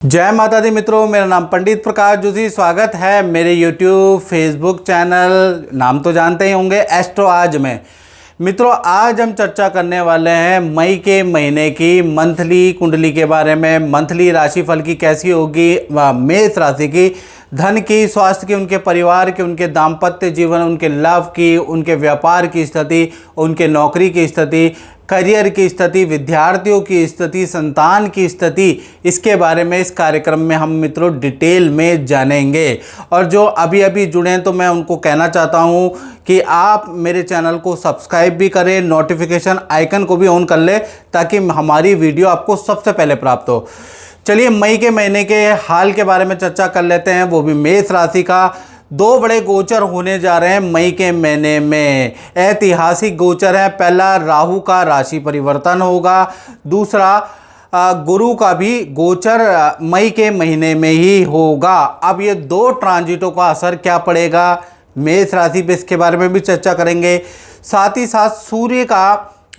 जय माता दी मित्रों, मेरा नाम पंडित प्रकाश जोशी। स्वागत है मेरे YouTube फेसबुक चैनल, नाम तो जानते ही होंगे, एस्ट्रो आज में। मित्रों, आज हम चर्चा करने वाले हैं मई के महीने की मंथली कुंडली के बारे में। मंथली राशिफल की कैसी होगी, मेष राशि की, धन की, स्वास्थ्य की, उनके परिवार की, उनके दाम्पत्य जीवन, उनके लव की, उनके व्यापार की स्थिति, उनके नौकरी की स्थिति, करियर की स्थिति, विद्यार्थियों की स्थिति, संतान की स्थिति, इसके बारे में इस कार्यक्रम में हम मित्रों डिटेल में जानेंगे। और जो अभी अभी जुड़े हैं तो मैं उनको कहना चाहता हूं कि आप मेरे चैनल को सब्सक्राइब भी करें, नोटिफिकेशन आइकन को भी ऑन कर ले ताकि हमारी वीडियो आपको सबसे पहले प्राप्त हो। चलिए मई के महीने के हाल के बारे में चर्चा कर लेते हैं, वो भी मेष राशि का। दो बड़े गोचर होने जा रहे हैं मई के महीने में, ऐतिहासिक गोचर है। पहला राहु का राशि परिवर्तन होगा, दूसरा गुरु का भी गोचर मई के महीने में ही होगा। अब ये दो ट्रांजिटों का असर क्या पड़ेगा मेष राशि पे, इसके बारे में भी चर्चा करेंगे। साथ ही साथ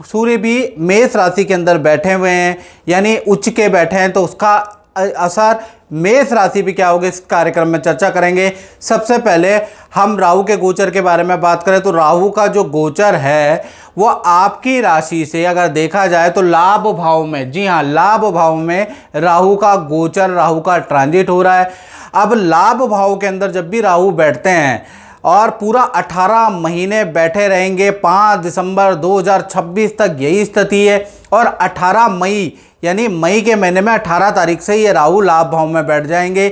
सूर्य भी मेष राशि के अंदर बैठे हुए हैं, यानी उच्च के बैठे हैं, तो उसका असर मेष राशि पे क्या होगा इस कार्यक्रम में चर्चा करेंगे। सबसे पहले हम राहु के गोचर के बारे में बात करें तो राहु का जो गोचर है वो आपकी राशि से अगर देखा जाए तो लाभ भाव में, जी हाँ, लाभ भाव में राहु का गोचर, राहु का ट्रांजिट हो रहा है। अब लाभ भाव के अंदर जब भी राहु बैठते हैं और पूरा 18 महीने बैठे रहेंगे, 5 दिसंबर 2026 तक यही स्थिति है। और 18 मई यानी मई के महीने में 18 तारीख से ये राहु लाभ भाव में बैठ जाएंगे।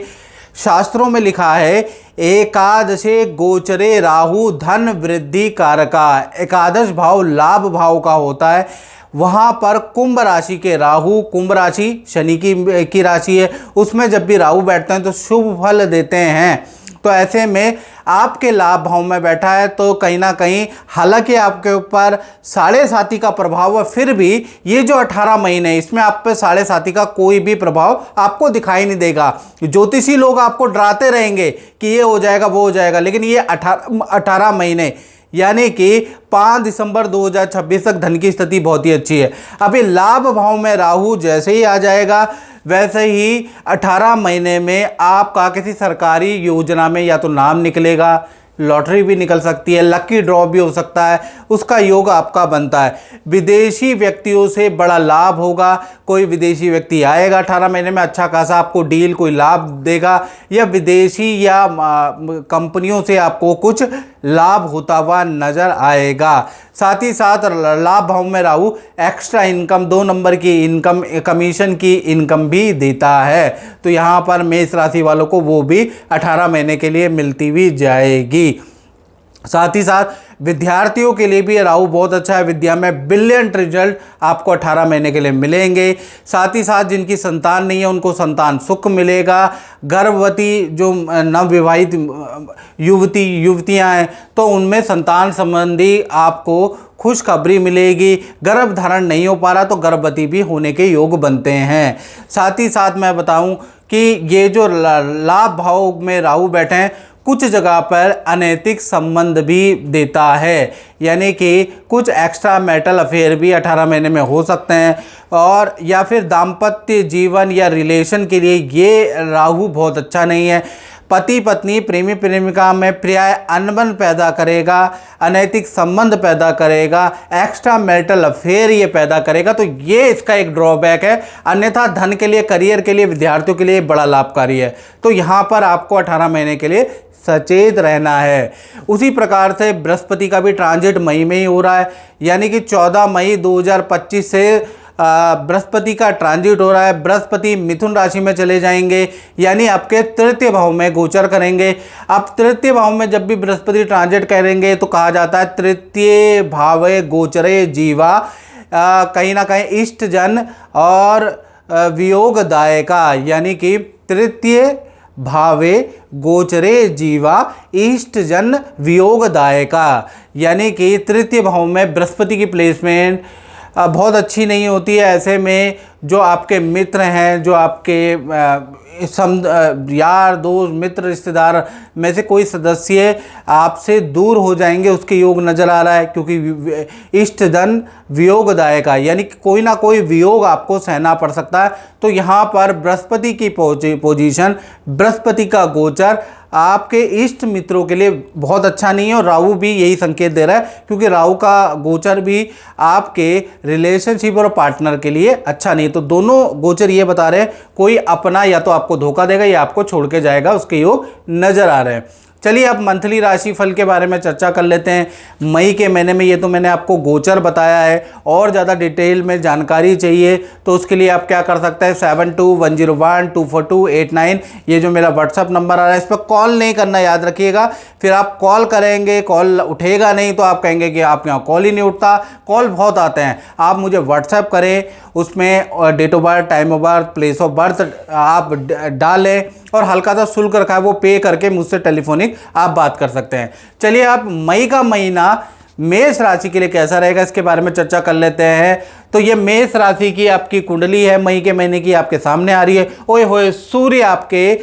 शास्त्रों में लिखा है एकादशे गोचरे राहु धन वृद्धि कारका। एकादश भाव लाभ भाव का होता है, वहाँ पर कुंभ राशि के राहु, कुंभ राशि शनि की राशि है, उसमें जब भी राहु बैठते हैं तो शुभ फल देते हैं। तो ऐसे में आपके लाभ भाव में बैठा है तो कहीं ना कहीं, हालांकि आपके ऊपर साढ़े साथी का प्रभाव है, फिर भी ये जो 18 महीने इसमें आप पे साढ़े साथी का कोई भी प्रभाव आपको दिखाई नहीं देगा। ज्योतिषी लोग आपको डराते रहेंगे कि ये हो जाएगा वो हो जाएगा, लेकिन ये 18 महीने यानी कि 5 दिसंबर 2026 तक धन की स्थिति बहुत ही अच्छी है। अभी लाभ भाव में राहु जैसे ही आ जाएगा वैसे ही 18 महीने में आपका किसी सरकारी योजना में या तो नाम निकलेगा, लॉटरी भी निकल सकती है, लकी ड्रॉ भी हो सकता है, उसका योग आपका बनता है। विदेशी व्यक्तियों से बड़ा लाभ होगा, कोई विदेशी व्यक्ति आएगा 18 महीने में, अच्छा खासा आपको डील, कोई लाभ देगा, या विदेशी या कंपनियों से आपको कुछ लाभ होता हुआ नजर आएगा। साथ ही साथ लाभ भाव में राहु एक्स्ट्रा इनकम, 2 नंबर की इनकम, कमीशन की इनकम भी देता है। तो यहाँ पर मेष राशि वालों को वो भी 18 महीने के लिए मिलती हुई जाएगी। साथ ही साथ विद्यार्थियों के लिए भी राहु बहुत अच्छा है, विद्या में ब्रिलियंट रिजल्ट आपको 18 महीने के लिए मिलेंगे। साथ ही साथ जिनकी संतान नहीं है उनको संतान सुख मिलेगा। गर्भवती जो नवविवाहित युवतियां हैं तो उनमें संतान संबंधी आपको खुशखबरी मिलेगी। गर्भ धारण नहीं हो पा रहा तो गर्भवती भी होने के योग बनते हैं। साथ ही साथ मैं बताऊं कि ये जो लाभ भाव में राहु बैठे हैं कुछ जगह पर अनैतिक संबंध भी देता है, यानी कि कुछ एक्स्ट्रा मैरिटल अफेयर भी 18 महीने में हो सकते हैं। और या फिर दाम्पत्य जीवन या रिलेशन के लिए ये राहु बहुत अच्छा नहीं है। पति पत्नी, प्रेमी प्रेमिका में पर्याय अनबन पैदा करेगा, अनैतिक संबंध पैदा करेगा, एक्स्ट्रा मैरिटल अफेयर ये पैदा करेगा, तो ये इसका एक ड्रॉबैक है। अन्यथा धन के लिए, करियर के लिए, विद्यार्थियों के लिए बड़ा लाभकारी है। तो यहाँ पर आपको 18 महीने के लिए सचेत रहना है। उसी प्रकार से बृहस्पति का भी ट्रांजिट मई में ही हो रहा है, यानी कि 14 मई 2025 से बृहस्पति का ट्रांजिट हो रहा है। बृहस्पति मिथुन राशि में चले जाएंगे, यानी आपके तृतीय भाव में गोचर करेंगे। अब तृतीय भाव में जब भी बृहस्पति ट्रांजिट करेंगे तो कहा जाता है तृतीय भावे गोचरे जीवा, कहीं ना कहीं इष्ट जन और वियोगदायका, यानी कि तृतीय भावे गोचरे जीवा इष्ट जन वियोगदायका, यानी कि तृतीय भाव में बृहस्पति की प्लेसमेंट बहुत अच्छी नहीं होती है। ऐसे में जो आपके मित्र हैं, जो आपके यार दोस्त मित्र रिश्तेदार में से कोई सदस्य आपसे दूर हो जाएंगे, उसके योग नज़र आ रहा है। क्योंकि इष्ट धन वियोगदायक है, यानी कि कोई ना कोई वियोग आपको सहना पड़ सकता है। तो यहाँ पर बृहस्पति की पोजीशन, बृहस्पति का गोचर आपके इष्ट मित्रों के लिए बहुत अच्छा नहीं है। और राहु भी यही संकेत दे रहा है, क्योंकि राहु का गोचर भी आपके रिलेशनशिप और पार्टनर के लिए अच्छा नहीं। तो दोनों गोचर ये बता रहे हैं कोई अपना या तो आपको धोखा देगा या आपको छोड़ के जाएगा, उसके योग नज़र आ रहे हैं। चलिए अब मंथली राशिफल के बारे में चर्चा कर लेते हैं। मई के महीने में, ये तो मैंने आपको गोचर बताया है, और ज़्यादा डिटेल में जानकारी चाहिए तो उसके लिए आप क्या कर सकते हैं, 7210124289, ये जो मेरा व्हाट्सअप नंबर आ रहा है, इस पर कॉल नहीं करना, याद रखिएगा। फिर आप कॉल करेंगे, कॉल उठेगा नहीं तो आप कहेंगे कि आप यहाँ कॉल ही नहीं उठता। कॉल बहुत आते हैं, आप मुझे व्हाट्सएप करें, उसमें date of birth, time of birth, place of birth आप डालें, और हल्का सा शुल्क रखा है वो पे करके मुझसे टेलीफोनिक आप बात कर सकते हैं। चलिए आप मई का महीना मेष राशि के लिए कैसा रहेगा इसके बारे में चर्चा कर लेते हैं। तो ये मेष राशि की आपकी कुंडली है, मई के महीने की आपके सामने आ रही है। ओए होए, सूर्य आपकी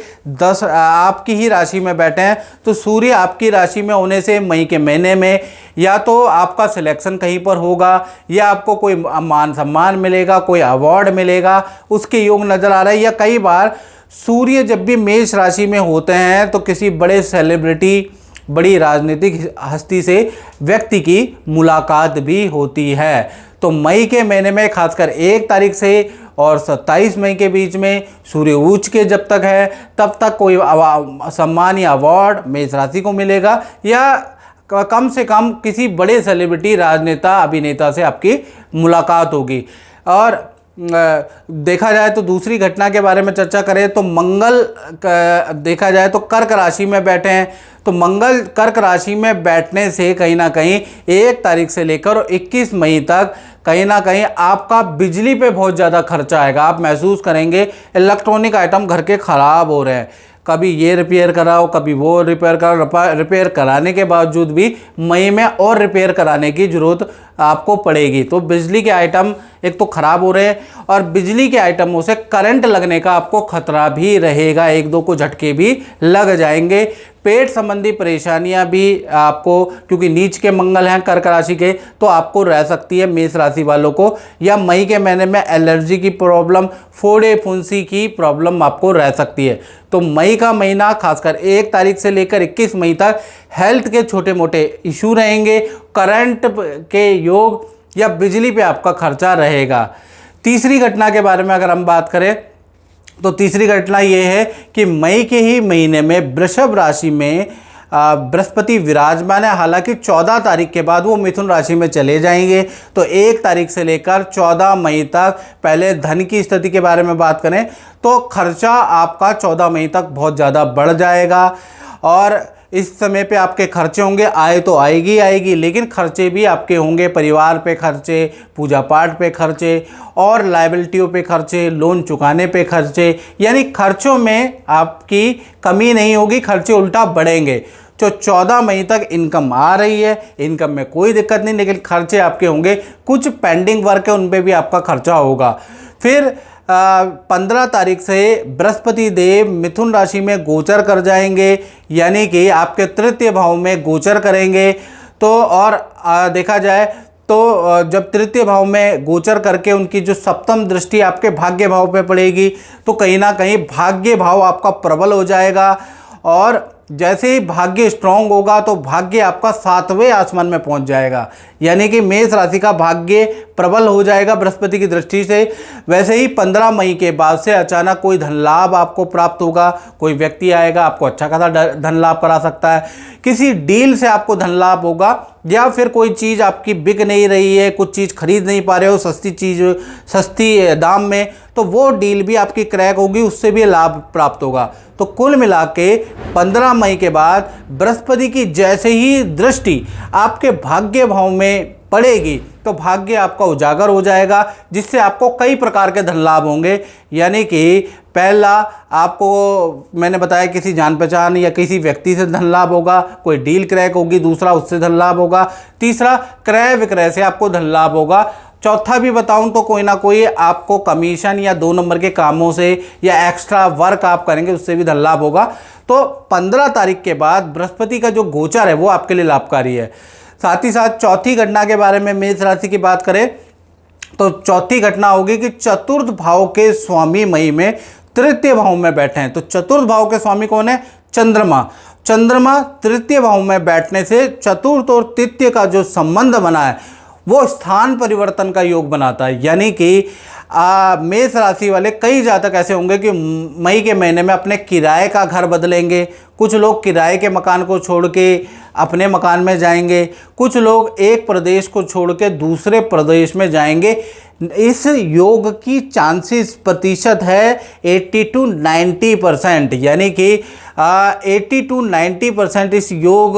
ही राशि में बैठे हैं। तो सूर्य आपकी राशि में होने से मई के महीने में या तो आपका सिलेक्शन कहीं पर होगा, या आपको कोई मान सम्मान मिलेगा, कोई अवार्ड मिलेगा, उसके योग नज़र आ रहा है। या कई बार सूर्य जब भी मेष राशि में होते हैं तो किसी बड़े सेलिब्रिटी, बड़ी राजनीतिक हस्ती से व्यक्ति की मुलाकात भी होती है। तो मई के महीने में खासकर 1 तारीख से और 27 मई के बीच में सूर्य उच्च के जब तक है तब तक कोई सम्मान या अवार्ड मेष राशि को मिलेगा, या कम से कम किसी बड़े सेलिब्रिटी, राजनेता, अभिनेता से आपकी मुलाकात होगी। और देखा जाए तो दूसरी घटना के बारे में चर्चा करें तो मंगल देखा जाए तो कर्क राशि में बैठे हैं। तो मंगल कर्क राशि में बैठने से कहीं ना कहीं 1 तारीख से लेकर 21 मई तक कहीं ना कहीं आपका बिजली पे बहुत ज़्यादा खर्चा आएगा। आप महसूस करेंगे इलेक्ट्रॉनिक आइटम घर के ख़राब हो रहे हैं, कभी ये रिपेयर कराओ, कभी वो रिपेयर कराओ। रिपेयर कराने के बावजूद भी मई में और रिपेयर कराने की ज़रूरत आपको पड़ेगी। तो बिजली के आइटम एक तो ख़राब हो रहे हैं, और बिजली के आइटमों से करंट लगने का आपको खतरा भी रहेगा, 1-2 को झटके भी लग जाएंगे। पेट संबंधी परेशानियां भी आपको, क्योंकि नीच के मंगल हैं कर्क राशि के, तो आपको रह सकती है मेष राशि वालों को। या मई के महीने में एलर्जी की प्रॉब्लम, फोड़े फुंसी की प्रॉब्लम आपको रह सकती है। तो मई का महीना खासकर 1 तारीख से लेकर 21 मई तक हेल्थ के छोटे मोटे इशू रहेंगे, करंट के योग या बिजली पे आपका खर्चा रहेगा। तीसरी घटना के बारे में अगर हम बात करें तो तीसरी घटना ये है कि मई के ही महीने में वृषभ राशि में बृहस्पति विराजमान है। हालांकि 14 तारीख के बाद वो मिथुन राशि में चले जाएंगे। तो 1 तारीख से लेकर 14 मई तक, पहले धन की स्थिति के बारे में बात करें तो खर्चा आपका 14 मई तक बहुत ज़्यादा बढ़ जाएगा। और इस समय पे आपके खर्चे होंगे, आय तो आएगी, लेकिन खर्चे भी आपके होंगे, परिवार पे खर्चे, पूजा पाठ पे खर्चे, और लायबिलिटियों पे खर्चे, लोन चुकाने पे खर्चे, यानी खर्चों में आपकी कमी नहीं होगी, खर्चे उल्टा बढ़ेंगे। तो 14 मई तक इनकम आ रही है, इनकम में कोई दिक्कत नहीं, लेकिन खर्चे आपके होंगे, कुछ पेंडिंग वर्क है उन पे भी आपका खर्चा होगा। फिर 15 तारीख से बृहस्पति देव मिथुन राशि में गोचर कर जाएंगे, यानी कि आपके तृतीय भाव में गोचर करेंगे। तो और देखा जाए तो जब तृतीय भाव में गोचर करके उनकी जो सप्तम दृष्टि आपके भाग्य भाव पे पड़ेगी, तो कहीं ना कहीं भाग्य भाव आपका प्रबल हो जाएगा। और जैसे ही भाग्य स्ट्रांग होगा तो भाग्य आपका 7वें आसमान में पहुंच जाएगा, यानी कि मेष राशि का भाग्य प्रबल हो जाएगा बृहस्पति की दृष्टि से। वैसे ही 15 मई के बाद से अचानक कोई धन लाभ आपको प्राप्त होगा, कोई व्यक्ति आएगा आपको अच्छा खासा धन लाभ करा सकता है, किसी डील से आपको धन लाभ होगा, या फिर कोई चीज़ आपकी बिक नहीं रही है, कुछ चीज़ खरीद नहीं पा रहे हो सस्ती चीज़, सस्ती दाम में, तो वो डील भी आपकी क्रैक होगी, उससे भी लाभ प्राप्त होगा। तो कुल मिला के 15 मई के बाद बृहस्पति की जैसे ही दृष्टि आपके भाग्य भाव में पड़ेगी तो भाग्य आपका उजागर हो जाएगा, जिससे आपको कई प्रकार के धन लाभ होंगे। यानी कि पहला आपको मैंने बताया किसी जान पहचान या किसी व्यक्ति से धन लाभ होगा, कोई डील क्रैक होगी, दूसरा उससे धन लाभ होगा, तीसरा क्रय विक्रय से आपको धन लाभ होगा। चौथा भी बताऊं तो कोई ना कोई आपको कमीशन या 2 नंबर के कामों से या एक्स्ट्रा वर्क आप करेंगे उससे भी धन लाभ होगा। तो 15 तारीख के बाद बृहस्पति का जो गोचर है वो आपके लिए लाभकारी है। साथ ही साथ चौथी घटना के बारे में मेष राशि की बात करें तो चौथी घटना होगी कि चतुर्थ भाव के स्वामी मई में तृतीय भाव में बैठे हैं। तो चतुर्थ भाव के स्वामी कौन है? चंद्रमा। चंद्रमा तृतीय भाव में बैठने से चतुर्थ और तृतीय का जो संबंध बना है वो स्थान परिवर्तन का योग बनाता है। यानी कि मेष राशि वाले कई जातक ऐसे होंगे कि मई के महीने में अपने किराए का घर बदलेंगे। कुछ लोग किराए के मकान को छोड़ के अपने मकान में जाएंगे, कुछ लोग एक प्रदेश को छोड़ के दूसरे प्रदेश में जाएंगे। इस योग की चांसेस प्रतिशत है 80 to 90%, यानी कि 80 to 90% इस योग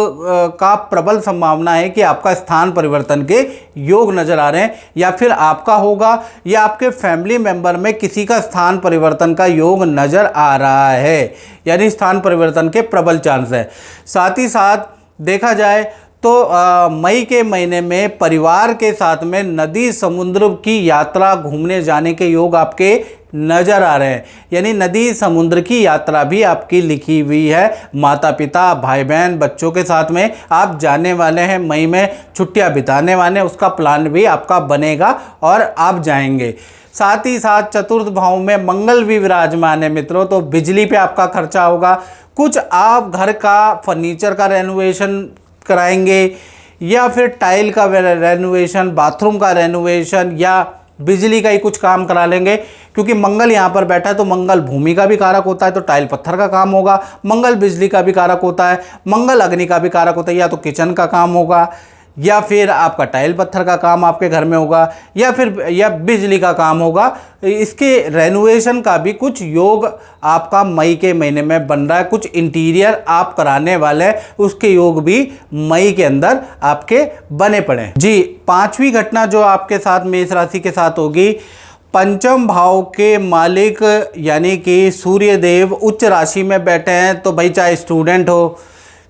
का प्रबल संभावना है कि आपका स्थान परिवर्तन के योग नज़र आ रहे हैं, या फिर आपका होगा या आपके फैमिली मेंबर में किसी का स्थान परिवर्तन का योग नज़र आ रहा है, यानी स्थान परिवर्तन के प्रबल चांस है। साथ ही साथ देखा जाए तो मई के महीने में परिवार के साथ में नदी समुद्र की यात्रा घूमने जाने के योग आपके नज़र आ रहे हैं, यानी नदी समुद्र की यात्रा भी आपकी लिखी हुई है। माता पिता भाई बहन बच्चों के साथ में आप जाने वाले हैं, मई में छुट्टियां बिताने वाले हैं, उसका प्लान भी आपका बनेगा और आप जाएंगे। साथ ही साथ चतुर्थ भाव में मंगल भी विराजमान है मित्रों, तो बिजली पे आपका खर्चा होगा। कुछ आप घर का फर्नीचर का रेनोवेशन कराएंगे या फिर टाइल का रेनोवेशन, बाथरूम का रेनोवेशन या बिजली का ही कुछ काम करा लेंगे, क्योंकि मंगल यहाँ पर बैठा है। तो मंगल भूमि का भी कारक होता है तो टाइल पत्थर का काम होगा, मंगल बिजली का भी कारक होता है, मंगल अग्नि का भी कारक होता है। या तो किचन का काम होगा या फिर आपका टाइल पत्थर का काम आपके घर में होगा या फिर बिजली का काम होगा। इसके रेनोवेशन का भी कुछ योग आपका मई के महीने में बन रहा है। कुछ इंटीरियर आप कराने वाले हैं, उसके योग भी मई के अंदर आपके बने पड़े हैं जी। पांचवी घटना जो आपके साथ मेष राशि के साथ होगी, पंचम भाव के मालिक यानी कि सूर्य देव उच्च राशि में बैठे हैं। तो भाई चाहे स्टूडेंट हो,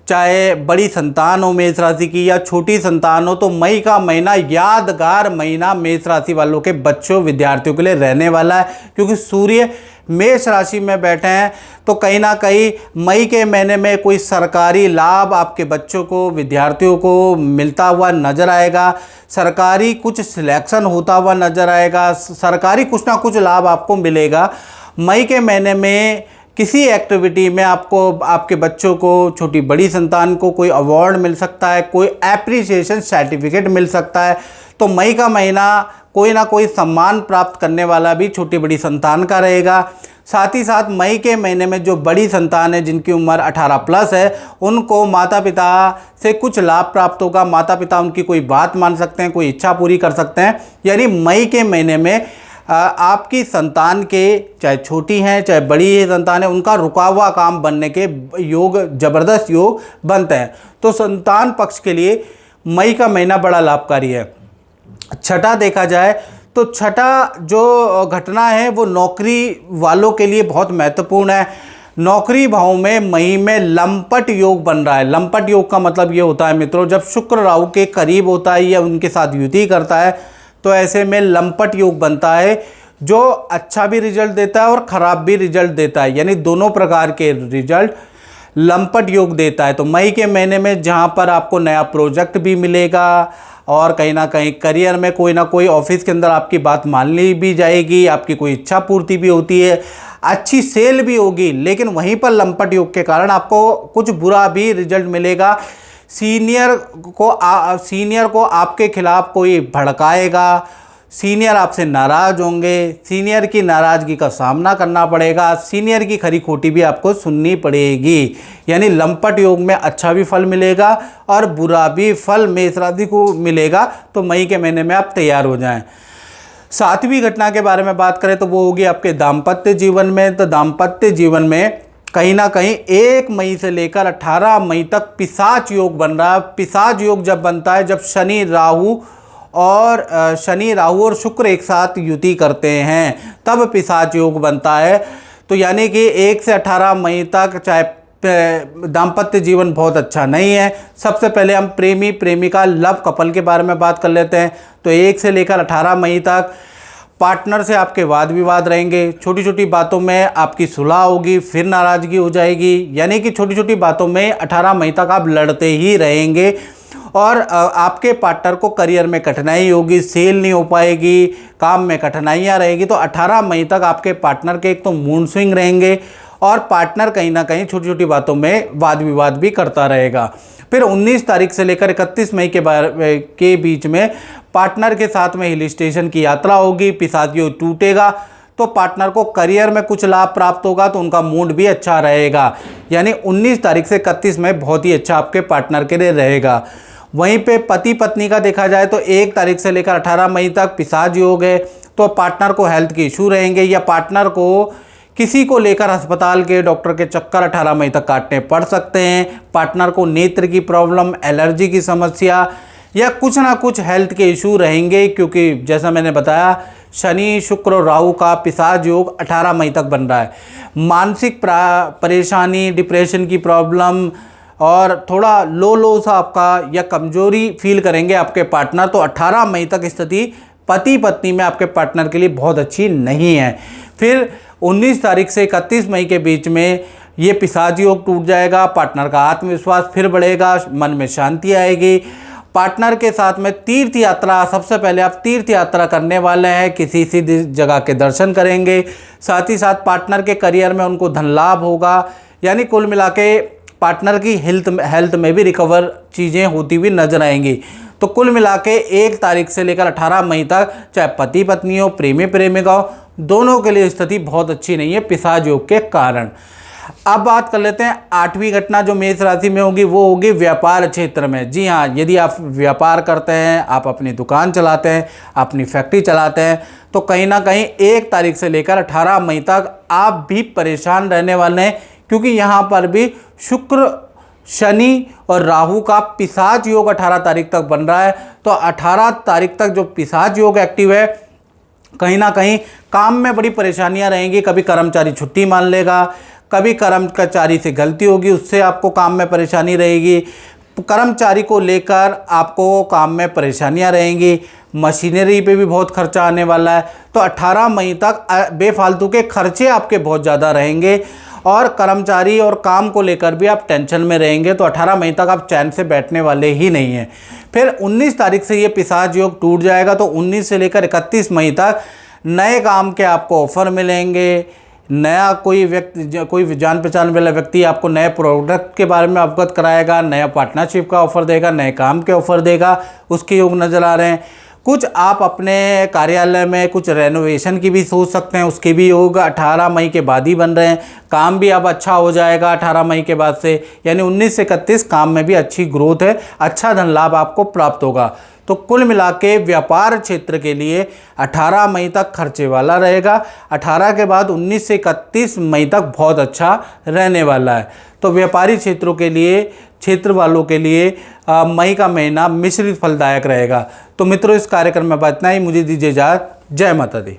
चाहे बड़ी संतान हो मेष राशि की या छोटी संतान हो, तो मई का महीना यादगार महीना मेष राशि वालों के बच्चों विद्यार्थियों के लिए रहने वाला है, क्योंकि सूर्य मेष राशि में बैठे हैं। तो कहीं ना कहीं मई के महीने में कोई सरकारी लाभ आपके बच्चों को विद्यार्थियों को मिलता हुआ नज़र आएगा, सरकारी कुछ सिलेक्शन होता हुआ नज़र आएगा, सरकारी कुछ ना कुछ लाभ आपको मिलेगा। मई के महीने में किसी एक्टिविटी में आपको आपके बच्चों को, छोटी बड़ी संतान को कोई अवार्ड मिल सकता है, कोई एप्रिसिएशन सर्टिफिकेट मिल सकता है। तो मई का महीना कोई ना कोई सम्मान प्राप्त करने वाला भी छोटी बड़ी संतान का रहेगा। साथ ही साथ मई के महीने में जो बड़ी संतान है जिनकी उम्र 18+ है, उनको माता पिता से कुछ लाभ प्राप्त होगा। माता पिता उनकी कोई बात मान सकते हैं, कोई इच्छा पूरी कर सकते हैं। यानी मई के महीने में आपकी संतान के, चाहे छोटी हैं चाहे बड़ी संतान है, उनका रुका हुआ काम बनने के योग, ज़बरदस्त योग बनते हैं। तो संतान पक्ष के लिए मई का महीना बड़ा लाभकारी है। छठा देखा जाए तो छठा जो घटना है वो नौकरी वालों के लिए बहुत महत्वपूर्ण है। नौकरी भाव में मई में लंपट योग बन रहा है। लंपट योग का मतलब ये होता है मित्रों, जब शुक्र राहु के करीब होता है या उनके साथ युति करता है तो ऐसे में लंपट योग बनता है, जो अच्छा भी रिजल्ट देता है और ख़राब भी रिजल्ट देता है, यानी दोनों प्रकार के रिजल्ट लंपट योग देता है। तो मई के महीने में जहाँ पर आपको नया प्रोजेक्ट भी मिलेगा और कहीं ना कहीं करियर में कोई ना कोई ऑफिस के अंदर आपकी बात मान ली भी जाएगी, आपकी कोई इच्छा पूर्ति भी होती है, अच्छी सेल भी होगी, लेकिन वहीं पर लंपट योग के कारण आपको कुछ बुरा भी रिजल्ट मिलेगा। सीनियर को आपके खिलाफ कोई भड़काएगा, सीनियर आपसे नाराज़ होंगे, सीनियर की नाराज़गी का सामना करना पड़ेगा, सीनियर की खरी खोटी भी आपको सुननी पड़ेगी। यानी लंपट योग में अच्छा भी फल मिलेगा और बुरा भी फल मेष राशि को मिलेगा। तो मई के महीने में आप तैयार हो जाएं। सातवीं घटना के बारे में बात करें तो वो होगी आपके दाम्पत्य जीवन में। तो दाम्पत्य जीवन में कहीं ना कहीं 1 मई से लेकर 18 मई तक पिशाच योग बन रहा है। पिशाच योग जब बनता है जब शनि राहु और शुक्र एक साथ युति करते हैं, तब पिशाच योग बनता है। तो यानी कि 1 से 18 मई तक, चाहे दाम्पत्य जीवन बहुत अच्छा नहीं है। सबसे पहले हम प्रेमी प्रेमिका लव कपल के बारे में बात कर लेते हैं। तो 1 से लेकर 18 मई तक पार्टनर से आपके वाद विवाद रहेंगे। छोटी छोटी बातों में आपकी सुलह होगी, फिर नाराज़गी हो जाएगी। यानी कि छोटी छोटी बातों में 18 मई तक आप लड़ते ही रहेंगे। और आपके पार्टनर को करियर में कठिनाई होगी, सेल नहीं हो पाएगी, काम में कठिनाइयाँ रहेगी। तो 18 मई तक आपके पार्टनर के एक तो मूड स्विंग रहेंगे और पार्टनर कहीं ना कहीं छोटी छोटी बातों में वाद विवाद भी करता रहेगा। फिर 19 तारीख से लेकर 31 मई के बीच में पार्टनर के साथ में हिल स्टेशन की यात्रा होगी, पिशाचियों टूटेगा। तो पार्टनर को करियर में कुछ लाभ प्राप्त होगा, तो उनका मूड भी अच्छा रहेगा। यानी 19 तारीख से 31 मई बहुत ही अच्छा आपके पार्टनर के लिए रहेगा। वहीं पे पति पत्नी का देखा जाए तो 1 तारीख से लेकर 18 मई तक पिशाच योग है। तो पार्टनर को हेल्थ के इशू रहेंगे या पार्टनर को किसी को लेकर अस्पताल के डॉक्टर के चक्कर 18 मई तक काटने पड़ सकते हैं। पार्टनर को नेत्र की प्रॉब्लम, एलर्जी की समस्या या कुछ ना कुछ हेल्थ के इशू रहेंगे, क्योंकि जैसा मैंने बताया शनि शुक्र और राहु का पिशाच योग 18 मई तक बन रहा है। मानसिक परेशानी, डिप्रेशन की प्रॉब्लम और थोड़ा लो सा आपका या कमजोरी फील करेंगे आपके पार्टनर। तो 18 मई तक स्थिति पति पत्नी में आपके पार्टनर के लिए बहुत अच्छी नहीं है। फिर 19 तारीख से 31 मई के बीच में ये पिशाच योग टूट जाएगा। पार्टनर का आत्मविश्वास फिर बढ़ेगा, मन में शांति आएगी। पार्टनर के साथ में तीर्थ यात्रा, सबसे पहले आप तीर्थ यात्रा करने वाले हैं, किसी सीधी जगह के दर्शन करेंगे। साथ ही साथ पार्टनर के करियर में उनको धन लाभ होगा। यानी कुल मिला के पार्टनर की हेल्थ में भी रिकवर चीज़ें होती हुई नजर आएंगी। तो कुल मिला के 1 तारीख से लेकर 18 मई तक चाहे पति पत्नी हो, प्रेमी प्रेमिका हो, दोनों के लिए स्थिति बहुत अच्छी नहीं है पिशाच योग के कारण। अब बात कर लेते हैं 8वीं घटना जो मेष राशि में होगी, वो होगी व्यापार क्षेत्र में। जी हाँ, यदि आप व्यापार करते हैं, आप अपनी दुकान चलाते हैं, अपनी फैक्ट्री चलाते हैं, तो कहीं ना कहीं 1 तारीख से लेकर 18 मई तक आप भी परेशान रहने वाले हैं, क्योंकि यहाँ पर भी शुक्र, शनि और राहु का पिशाच योग 18 तारीख तक बन रहा है। तो 18 तारीख तक जो पिशाच योग एक्टिव है, कहीं ना कहीं काम में बड़ी परेशानियां रहेंगी। कभी कर्मचारी छुट्टी मान लेगा, कभी कर्मचारी से गलती होगी, उससे आपको काम में परेशानी रहेगी। कर्मचारी को लेकर आपको काम में परेशानियां रहेंगी। मशीनरी पे भी बहुत खर्चा आने वाला है। तो 18 मई तक बेफालतू के खर्चे आपके बहुत ज़्यादा रहेंगे और कर्मचारी और काम को लेकर भी आप टेंशन में रहेंगे। तो 18 मई तक आप चैन से बैठने वाले ही नहीं हैं। फिर 19 तारीख से ये पिशाच योग टूट जाएगा। तो 19 से लेकर 31 मई तक नए काम के आपको ऑफर मिलेंगे। नया कोई व्यक्ति, कोई जान पहचान वाला व्यक्ति आपको नए प्रोडक्ट के बारे में अवगत कराएगा, नया पार्टनरशिप का ऑफर देगा, नए काम के ऑफर देगा, उसके योग नज़र आ रहे हैं। कुछ आप अपने कार्यालय में कुछ रेनोवेशन की भी सोच सकते हैं, उसके भी योग 18 मई के बाद ही बन रहे हैं। काम भी अब अच्छा हो जाएगा 18 मई के बाद से, यानी 19 से 31 काम में भी अच्छी ग्रोथ है, अच्छा धन लाभ आपको प्राप्त होगा। तो कुल मिला के व्यापार क्षेत्र के लिए 18 मई तक खर्चे वाला रहेगा। 18 के बाद 19 से 31 मई तक बहुत अच्छा रहने वाला है। तो व्यापारी क्षेत्रों के लिए, क्षेत्र वालों के लिए मई का महीना मिश्रित फलदायक रहेगा। तो मित्रों, इस कार्यक्रम में इतना ही। मुझे दीजिए इजाज़त। जय माता दी।